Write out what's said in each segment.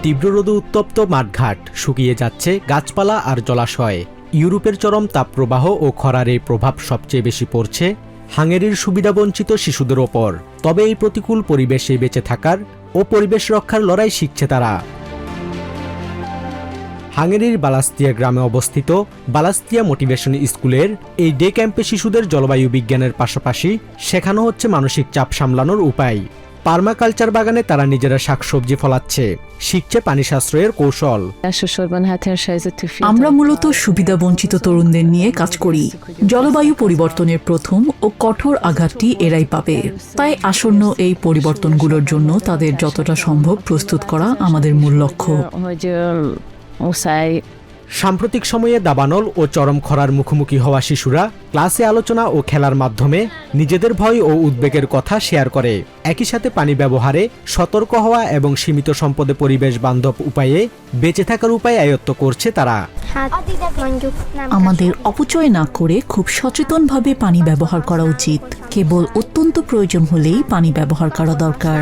তীব্র রোদে উত্তপ্ত মাঠঘাট, শুকিয়ে যাচ্ছে গাছপালা আর জলাশয়। ইউরোপের চরম তাপপ্রবাহ ও খরার এই প্রভাব সবচেয়ে বেশি পড়ছে হাঙ্গেরির সুবিধাবঞ্চিত শিশুদের ওপর। তবে এই প্রতিকূল পরিবেশে বেঁচে থাকার ও পরিবেশ রক্ষার লড়াই শিখছে তারা। হাঙ্গেরির বালাস্তিয়া গ্রামে অবস্থিত বালাস্তিয়া মোটিভেশন স্কুলের এই ডে ক্যাম্পে শিশুদের জলবায়ু বিজ্ঞানের পাশাপাশি শেখানো হচ্ছে মানসিক চাপ সামলানোর উপায়। পার্মাকালচার বাগানে তারা নিজেরা শাকসবজি ফলাচ্ছে, শিখছে পানি সাশ্রয়ের কৌশল। আমরা মূলত সুবিধাবঞ্চিত তরুণদের নিয়ে কাজ করি। জলবায়ু পরিবর্তনের প্রথম ও কঠোর আঘাতটি এরাই পাবে। তাই আসন্ন এই পরিবর্তনগুলোর জন্য তাদের যতটা সম্ভব প্রস্তুত করা আমাদের মূল লক্ষ্য। সাম্প্রতিক সময়ে দাবানল ও চরম খরার মুখোমুখি হওয়া শিশুরা ক্লাসে আলোচনা ও খেলার মাধ্যমে নিজেদের ভয় ও উদ্বেগের কথা শেয়ার করে। একই সাথে পানি ব্যবহারে সতর্ক হওয়া এবং সীমিত সম্পদে পরিবেশ বান্ধব উপায়ে বেঁচে থাকার উপায় আয়ত্ত করছে তারা। আমাদের অপচয় না করে খুব সচেতনভাবে পানি ব্যবহার করা উচিত। কেবল অত্যন্ত প্রয়োজন হলেই পানি ব্যবহার করা দরকার।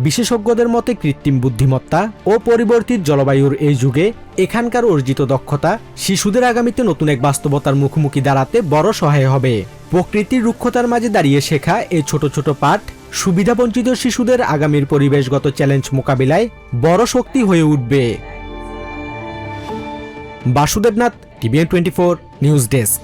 বিশেষজ্ঞদের মতে কৃত্রিম বুদ্ধিমত্তা ও পরিবর্তিত জলবায়ুর এই যুগে এখানকার অর্জিত দক্ষতা শিশুদের আগামীতে নতুন এক বাস্তবতার মুখোমুখি দাঁড়াতে বড় সহায় হবে। প্রকৃতির রুক্ষতার মাঝে দাঁড়িয়ে শেখা এই ছোট ছোট পাঠ সুবিধাবঞ্চিত শিশুদের আগামীর পরিবেশগত চ্যালেঞ্জ মোকাবিলায় বড় শক্তি হয়ে উঠবে। Basudebnath, TVN24 news desk.